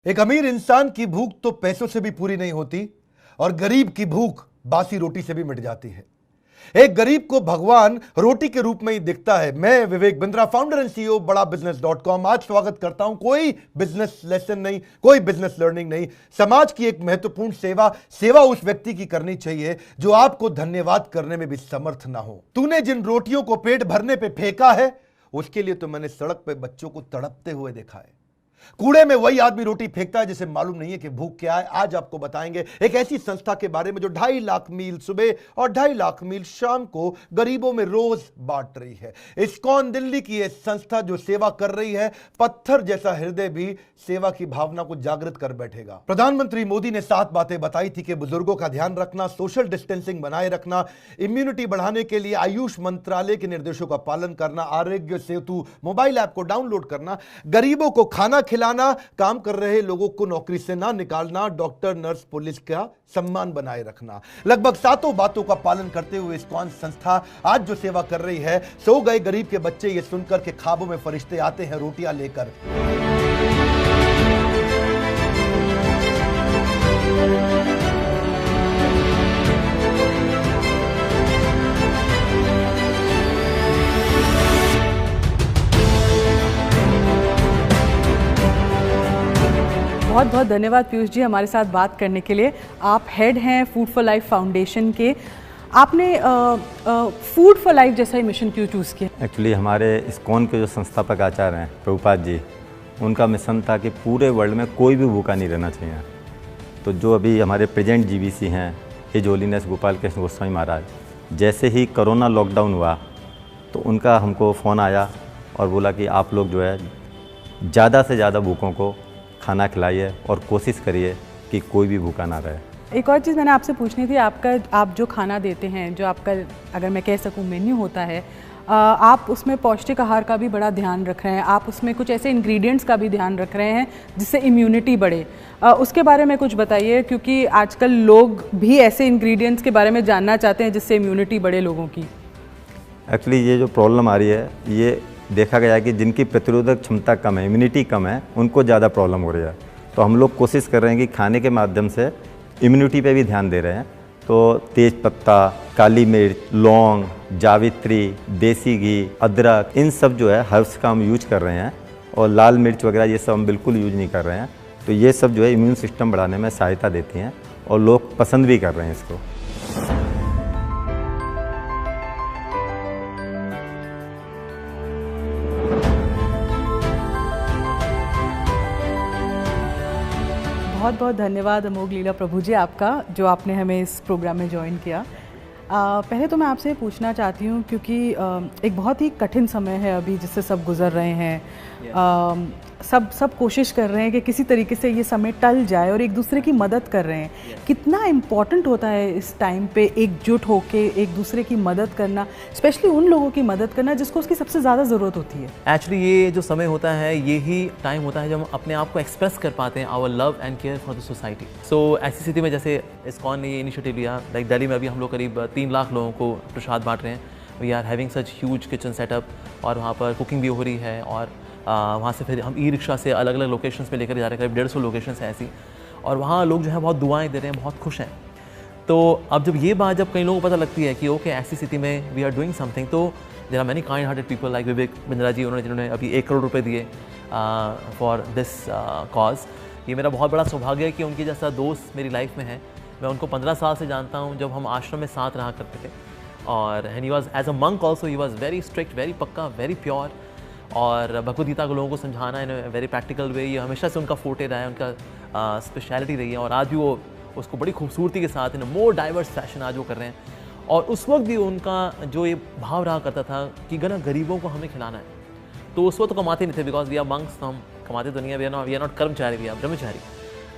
एक अमीर इंसान की भूख तो पैसों से भी पूरी नहीं होती और गरीब की भूख बासी रोटी से भी मिट जाती है। एक गरीब को भगवान रोटी के रूप में ही दिखता है। मैं Vivek Bindra, founder and CEO बड़ा बिजनेस.com, आज स्वागत करता हूं। कोई बिजनेस लेसन नहीं, कोई बिजनेस लर्निंग नहीं, समाज की एक महत्वपूर्ण सेवा उस व्यक्ति की करनी चाहिए जो आपको धन्यवाद करने में भी समर्थ ना हो। तूने जिन रोटियों को पेट भरने पे फेंका है, उसके लिए तो मैंने सड़क पे बच्चों को तड़पते हुए देखा है। कूड़े में वही आदमी रोटी फेंकता है जिसे मालूम नहीं है कि भूख क्या है। आज आपको बताएंगे एक ऐसी संस्था के बारे में जो 2.5 लाख मील सुबह और 2.5 लाख मील शाम को गरीबों में रोज बांट रही है। इस्कॉन दिल्ली की यह संस्था जो सेवा कर रही है, पत्थर जैसा हृदय भी सेवा की भावना को जागृत कर बैठेगा। प्रधानमंत्री मोदी ने 7 बातें बताई थी कि बुजुर्गों का ध्यान रखना, सोशल डिस्टेंसिंग बनाए रखना, इम्यूनिटी बढ़ाने के लिए आयुष मंत्रालय के निर्देशों का पालन करना, आरोग्य सेतु मोबाइल ऐप को डाउनलोड करना, गरीबों को खाना खिलाना, काम कर रहे लोगों को नौकरी से ना निकालना, डॉक्टर, नर्स, पुलिस का सम्मान बनाए रखना। लगभग 7 बातों का पालन करते हुए इस्कॉन संस्था आज जो सेवा कर रही है, सो गए गरीब के बच्चे ये सुनकर के ख्वाबों में फरिश्ते आते हैं रोटियां लेकर। बहुत बहुत धन्यवाद पीयूष जी हमारे साथ बात करने के लिए। आप हेड हैं फूड फॉर लाइफ फाउंडेशन के। आपने फूड फॉर लाइफ जैसा ही मिशन क्यों चूज़ किया? एक्चुअली हमारे इस्कॉन के जो संस्थापक आचार्य हैं प्रभुपाद जी, उनका मिशन था कि पूरे वर्ल्ड में कोई भी भूखा नहीं रहना चाहिए। तो जो अभी हमारे प्रेजेंट जीवीसी हैं हिज होलीनेस गोपाल कृष्ण गोस्वामी महाराज, जैसे ही कोरोना लॉकडाउन हुआ तो उनका हमको फ़ोन आया और बोला कि आप लोग जो है ज़्यादा से ज़्यादा भूखों को खाना खिलाइए और कोशिश करिए कि कोई भी भूखा ना रहे। एक और चीज़ मैंने आपसे पूछनी थी, आप जो खाना देते हैं, जो आपका अगर मैं कह सकूं मेन्यू होता है, आप उसमें पौष्टिक आहार का भी बड़ा ध्यान रख रहे हैं, आप उसमें कुछ ऐसे इंग्रेडिएंट्स का भी ध्यान रख रहे हैं जिससे इम्यूनिटी बढ़े। उसके बारे में कुछ बताइए, क्योंकि आजकल लोग भी ऐसे इंग्रेडिएंट्स के बारे में जानना चाहते हैं जिससे इम्यूनिटी बढ़े लोगों की। एक्चुअली ये जो प्रॉब्लम आ रही है, ये देखा गया है कि जिनकी प्रतिरोधक क्षमता कम है, इम्यूनिटी कम है, उनको ज़्यादा प्रॉब्लम हो रही है। तो हम लोग कोशिश कर रहे हैं कि खाने के माध्यम से इम्यूनिटी पे भी ध्यान दे रहे हैं। तो तेज पत्ता, काली मिर्च, लौंग, जावित्री, देसी घी, अदरक, इन सब जो है हर्ब्स का हम यूज कर रहे हैं। और लाल मिर्च वगैरह ये सब हम बिल्कुल यूज नहीं कर रहे हैं। तो ये सब जो है इम्यून सिस्टम बढ़ाने में सहायता देती हैं और लोग पसंद भी कर रहे हैं इसको। बहुत बहुत धन्यवाद अमोघ लीला प्रभु जी आपका, जो आपने हमें इस प्रोग्राम में ज्वाइन किया। पहले तो मैं आपसे पूछना चाहती हूँ, क्योंकि एक बहुत ही कठिन समय है अभी जिससे सब गुजर रहे हैं। सब कोशिश कर रहे हैं कि किसी तरीके से ये समय टल जाए और एक दूसरे की मदद कर रहे हैं। कितना इम्पॉर्टेंट होता है इस टाइम पे एकजुट होके एक दूसरे की मदद करना, स्पेशली उन लोगों की मदद करना जिसको उसकी सबसे ज़्यादा ज़रूरत होती है। एक्चुअली ये जो समय होता है, ये ही टाइम होता है जब हम अपने आप को एक्सप्रेस कर पाते हैं, our love and care for the society. So ऐसी स्थिति में जैसे इस्कॉन ने ये इनिशिएटिव लिया, लाइक दिल्ली में अभी हम लोग करीब 3 लाख लोगों को प्रसाद बांट रहे हैं। We are having such huge kitchen setup, और वहाँ पर कुकिंग भी हो रही है, और वहाँ से फिर हम ई रिक्शा से अलग अलग लोकेशंस पे लेकर जा रहे हैं। करीब 150 लोकेशंस हैं ऐसी, और वहाँ लोग जो है बहुत दुआएं दे रहे हैं, बहुत खुश हैं। तो अब जब ये बात जब कई लोगों को पता लगती है कि ओके ऐसी स्थिति में वी आर डूइंग समथिंग, तो there are many kind hearted people like Vivek Bindra ji, जिन्होंने अभी 1 करोड़ रुपये दिए फॉर दिस कॉज। ये मेरा बहुत बड़ा सौभाग्य है कि उनके जैसा दोस्त मेरी लाइफ में है। मैं उनको 15 साल से जानता हूँ, जब हम आश्रम में साथ रहा करते थे। और and he was as a monk also, he was very strict, very पक्का, वेरी प्योर, और भगवद गीता को लोगों को समझाना इन वेरी प्रैक्टिकल वे, ये हमेशा से उनका फोर्टे रहा है, उनका स्पेशलिटी रही है। और आज भी वो उसको बड़ी खूबसूरती के साथ इन मोर डाइवर्स फैशन आज वो कर रहे हैं। और उस वक्त भी उनका जो ये भाव रहा करता था कि गरीबों को हमें खिलाना है। तो उस वक्त तो कमाते नहीं थे, बिकॉज वी आर मंक्स, तो हम कमाते तो नहीं है, वी आर नॉट कर्मचारी, वी आर ब्रह्मचारी।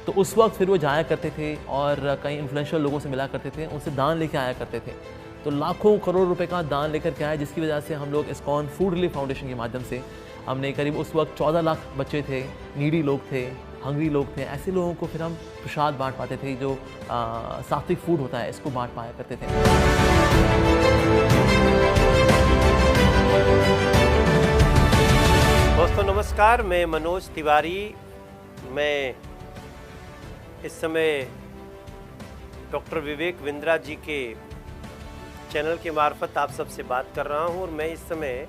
तो उस वक्त फिर वो जाया करते थे और कई इन्फ्लुएंशियल लोगों से मिला करते थे, उनसे दान लेके आया करते थे। तो लाखों करोड़ रुपए का दान लेकर के आया, जिसकी वजह से हम लोग इस्कॉन फूड रिलीफ फाउंडेशन के माध्यम से हमने करीब उस वक्त 14 लाख बच्चे थे, नीडी लोग थे, हंग्री लोग थे, ऐसे लोगों को फिर हम प्रसाद बांट पाते थे, जो सात्विक फूड होता है इसको बांट पाया करते थे। दोस्तों नमस्कार, मैं मनोज तिवारी, मैं इस समय डॉक्टर विवेक बिंद्रा जी के चैनल के मार्फत आप सबसे बात कर रहा हूं और मैं इस समय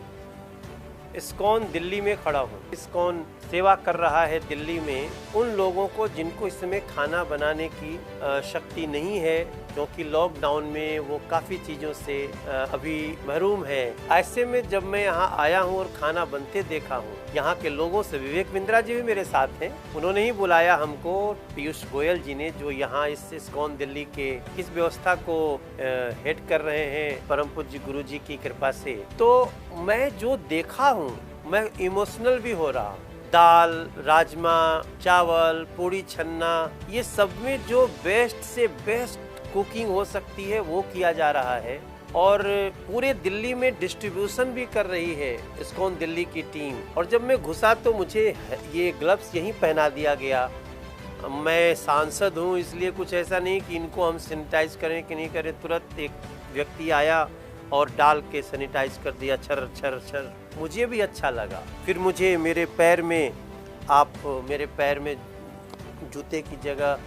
इस्कॉन दिल्ली में खड़ा हूं। इस्कॉन सेवा कर रहा है दिल्ली में उन लोगों को जिनको इस समय खाना बनाने की शक्ति नहीं है, क्योंकि लॉकडाउन में वो काफ़ी चीज़ों से अभी महरूम है। ऐसे में जब मैं यहाँ आया हूँ और खाना बनते देखा हूँ यहाँ के लोगों से, विवेक बिंद्रा जी भी मेरे साथ हैं, उन्होंने ही बुलाया हमको, पीयूष गोयल जी ने, जो यहाँ इस इस्कॉन दिल्ली के इस व्यवस्था को हेड कर रहे हैं परम पूज्य गुरु जी की कृपा से। तो मैं जो देखा हूँ मैं इमोशनल भी हो रहा हूँ। दाल, राजमा, चावल, पूड़ी छन्ना, ये सब में जो बेस्ट से बेस्ट कुकिंग हो सकती है वो किया जा रहा है और पूरे दिल्ली में डिस्ट्रीब्यूशन भी कर रही है इस्कॉन दिल्ली की टीम। और जब मैं घुसा तो मुझे ये ग्लव्स यहीं पहना दिया गया। मैं सांसद हूँ इसलिए कुछ ऐसा नहीं कि इनको हम सैनिटाइज करें कि नहीं करें, तुरंत एक व्यक्ति आया और डाल के सैनिटाइज कर दिया, छर छर छर। मुझे भी अच्छा लगा। फिर मुझे मेरे पैर में जूते की जगह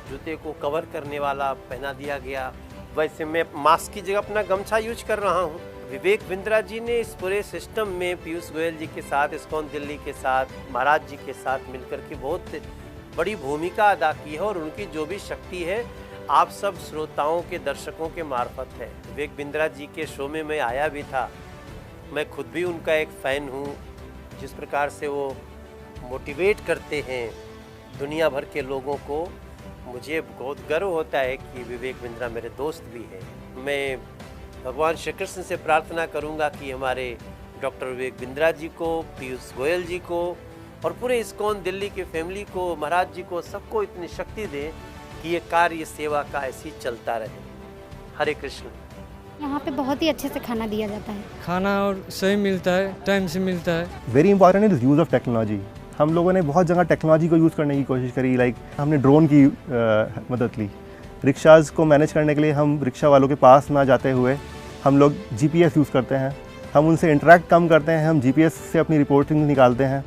जूते को कवर करने वाला पहना दिया गया। वैसे मैं मास्क की जगह अपना गमछा यूज कर रहा हूँ। विवेक बिंद्रा जी ने इस पूरे सिस्टम में पीयूष गोयल जी के साथ, इस्कॉन दिल्ली के साथ, महाराज जी के साथ मिलकर के बहुत बड़ी भूमिका अदा की है और उनकी जो भी शक्ति है आप सब श्रोताओं के, दर्शकों के मार्फत है। विवेक बिंद्रा जी के शो में मैं आया भी था। मैं खुद भी उनका एक फ़ैन हूँ। जिस प्रकार से वो मोटिवेट करते हैं दुनिया भर के लोगों को, मुझे बहुत गर्व होता है कि विवेक बिंद्रा मेरे दोस्त भी हैं। मैं भगवान श्री कृष्ण से प्रार्थना करूंगा कि हमारे डॉक्टर विवेक बिंद्रा जी को, पीयूष गोयल जी को और पूरे इस्कॉन दिल्ली के फैमिली को, महाराज जी को, सबको इतनी शक्ति दें कि ये कार्य सेवा का ऐसे ही चलता रहे। हरे कृष्ण। यहाँ पे बहुत ही अच्छे से खाना दिया जाता है। खाना और सही मिलता है, टाइम से मिलता है। Very important is use of technology. हम लोगों ने बहुत जगह टेक्नोलॉजी को यूज़ करने की कोशिश करी। लाइक हमने ड्रोन की मदद ली। रिक्शाज़ को मैनेज करने के लिए हम रिक्शा वालों के पास ना जाते हुए हम लोग GPS यूज़ करते हैं। हम उनसे इंटरेक्ट कम करते हैं, हम GPS से अपनी रिपोर्टिंग निकालते हैं।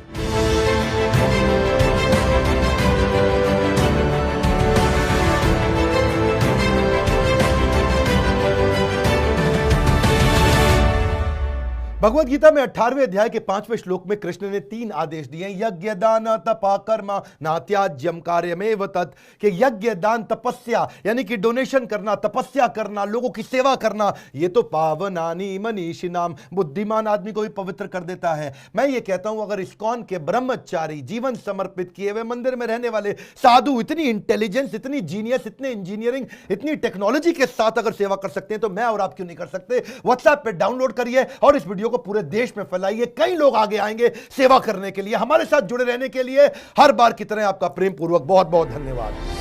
भगवद गीता में 18वें अध्याय के 5वें श्लोक में कृष्ण ने 3 आदेश दिए। यज्ञ दान तपा कर्म नात्याज्यम कार्यमेव तत्, कि यज्ञ दान तपस्या यानी कि डोनेशन करना, तपस्या करना, लोगों की सेवा करना, ये तो पावनानि मनीषिणाम, बुद्धिमान आदमी को भी पवित्र कर देता है। मैं ये कहता हूं अगर इस्कॉन के ब्रह्मचारी, जीवन समर्पित किए हुए मंदिर में रहने वाले साधु इतनी इंटेलिजेंस, इतनी जीनियस, इतनी इंजीनियरिंग, इतनी टेक्नोलॉजी के साथ अगर सेवा कर सकते हैं तो मैं और आप क्यों नहीं कर सकते। व्हाट्सएप पे डाउनलोड करिए और इस वीडियो को पूरे देश में फैलाइए। कई लोग आगे आएंगे सेवा करने के लिए। हमारे साथ जुड़े रहने के लिए हर बार की तरह आपका प्रेम पूर्वक बहुत बहुत धन्यवाद।